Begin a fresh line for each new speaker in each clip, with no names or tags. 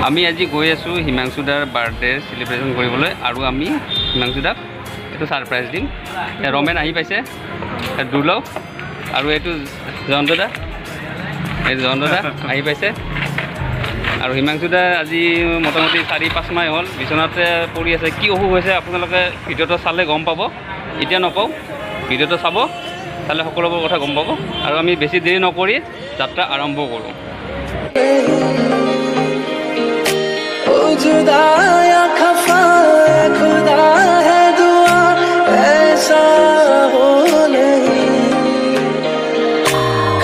আমি আজি গৈ আছোঁ হিমাংশুদাৰ বাৰ্থডে চেলিব্ৰেশ্যন কৰিবলৈ আৰু আমি হিমাংশুদাক এইটো ছাৰপ্ৰাইজ দিম। ৰমেন আহি পাইছে, দুৰ্লভ আৰু এইটো জয়ন্তদা, আহি পাইছে। আৰু হিমাংশুদা আজি মোটামুটি 4-5 মাহ হ'ল বিচনাতে পৰি আছে। কি অসুখ হৈছে আপোনালোকে ভিডিঅ'টো চালে গম পাব, এতিয়া নকওঁ, ভিডিঅ'টো চাব, চালে সকলোবোৰ কথা গম পাব। আৰু আমি বেছি দেৰি নকৰি যাত্ৰা আৰম্ভ কৰোঁ।
जुदाया खफा खुदा है दुआ ऐसा हो नहीं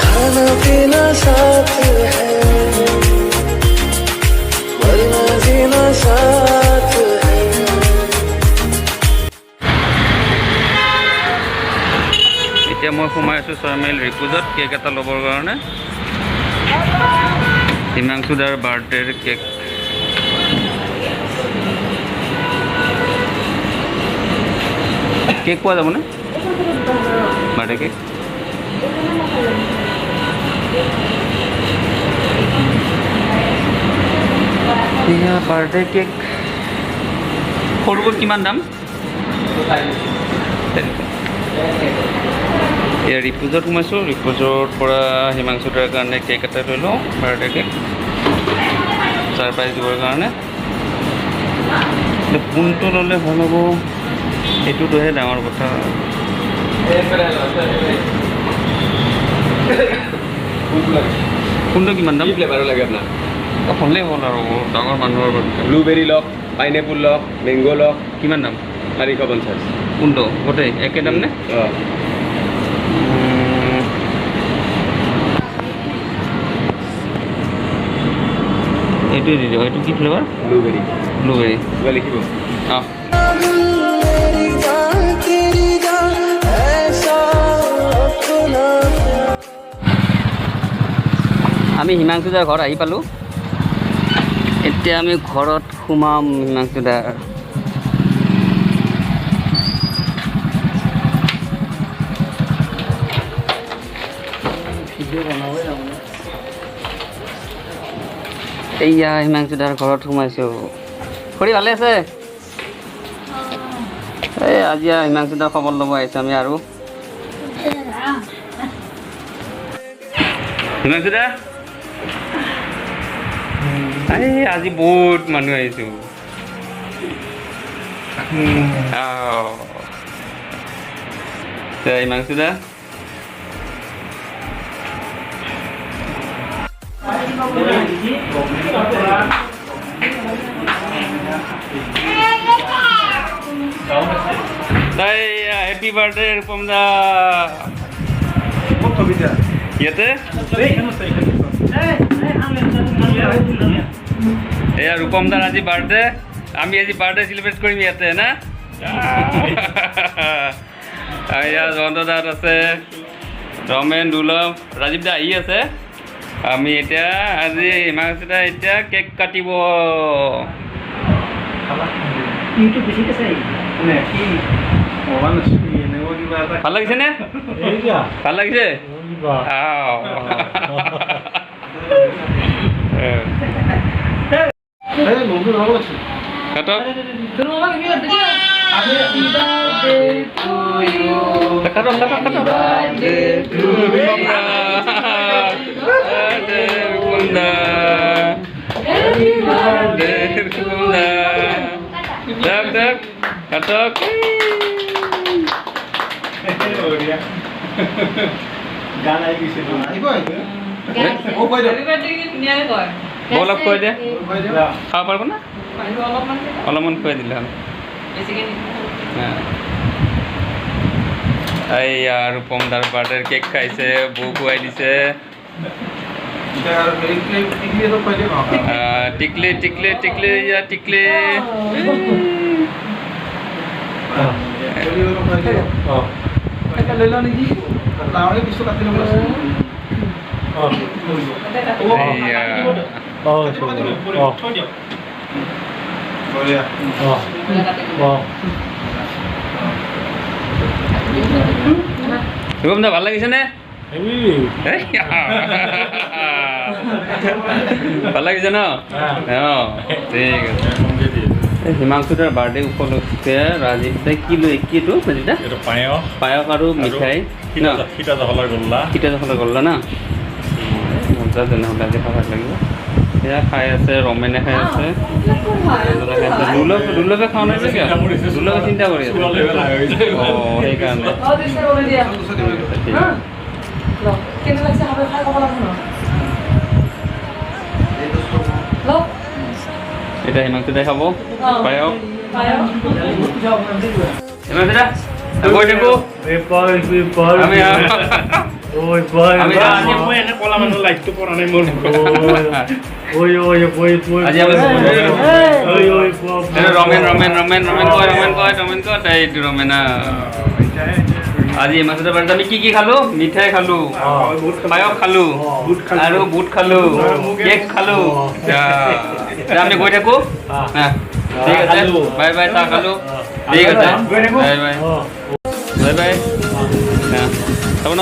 खाना पीना साथ है मरना जीना साथ है।
এতিয়া মই সোমাই আছোঁ 6 মাইল ৰিপুজত কেক এটা ল'বৰ কাৰণে। হিমাংশুদাৰ বাৰ্থডেৰ কেক। কেক পোৱা যাবনে? বাৰ্থডে কেক এয়া বাৰ্থডে কেক। সৰুবোৰ কিমান দাম? এয়া ৰিপুজত সোমাইছোঁ। ৰিপুজৰ পৰা হিমাংশুদাৰ কাৰণে কেক এটা লৈ লওঁ, বাৰ্থডে কেক ছাৰপ্ৰাইজ দিবৰ কাৰণে। কোনটো ল'লে ভাল হ'ব সেইটোহে ডাঙৰ কথা। কোনটো কিমান দাম?
ফ্লেভাৰ লাগে আপোনাৰ?
হ'লেই হ'ল আৰু ডাঙৰ মানুহৰ বাবে।
ব্লুবেৰী লওক, পাইনএপল লওক, মেংগ' লওক।
কিমান দাম?
450।
কোনটো গোটেই একে দাম নে?
অঁ,
এইটোৱে দি দিয়ক। এইটো কি ফ্লেভাৰ?
ব্লুবেৰী।
ব্লুবেৰী।
কিবা লিখিব?
অঁ,
मेरी जान तेरी जान ऐसा अपना
আমি হিমাংশুদাৰ ঘৰত আহি পালোঁ। এতিয়া আমি ঘৰত সোমাম হিমাংশুদাৰ। এইয়া হিমাংশুদাৰ ঘৰত সোমাইছোঁ। খুৰী ভালে আছে? এই আজি হিমাংশুদাৰ খবৰ ল'ব আহিছোঁ আমি। আৰু হিমাংশুদা, এই আজি বহুত মানুহ আহিছোঁ। হিমাংশুদা হেপী বাৰ্থডে ৰূপম দা। ইয়াতে এয়া ৰূপম দাৰ আজি বাৰ্থডে। আমি আজি বাৰ্থডে চেলিব্ৰেট কৰিম ইয়াতে না। এয়া জয়ন্ত দাত আছে, ৰমেন, দুৰ্লভ, ৰাজীৱ দা আহি আছে। আমি এতিয়া আজি হিমাংশুদা এতিয়া কেক কাটিব। ভাল লাগিছে নে? ভাল লাগিছে? কাটক কাটক। অলপ খুৱাই দে, খাব পাৰিব না? অলপমান খুৱাই দিলে হ'ল। এইয়া ৰূপম দাৰ বাৰ্থডেৰ কেক খাইছে, বৌ খুৱাই দিছে। টিকলি টিকলি টিকলি ইয়া টিকলি। ৰূপম দা ভাল লাগিছে নে? ভাল লাগিছে ন অঁ ঠিক আছে হিমাংশুদাৰ বাৰ্থডে উপলক্ষে ৰাজীৱ দাই কি লৈ কিটো ৰাজীৱ দা
এইটো পায়স
পায়স আৰু মিঠাই ন
সীতা জহলৰ গোল্লা
কিটা জখলে গ'ল না মজা তেনেহ'লে আজি খাব লাগিব সেয়া খাই আছে ৰমেনে খাই আছে দুৰ্লভে খাওঁ নাই চাগে দুৰ্লভে চিন্তা কৰি আছে অঁ সেইকাৰণে ঠিক আছে এতিয়া হিমাংশুদাই খাব পায়স হিমাংশুদা গৈ থাকো আমি আমি আজি
মই এনে কলা মানুহ লাইটটো পৰা নাই মোৰ
আজি আমি ৰমেন কয় এইটো ৰমেনা আজি হিমাংশুদাৰ বাৰ্থডে আমি কি খালো মিঠাই খালো পায়স খালো আৰু বুট খালো কেক খালো এতিয়া আমি গৈ থাকো ঠিক আছে বাই বাই চাহ খালো ঠিক আছে বাই বাই বাই বাই চাব ন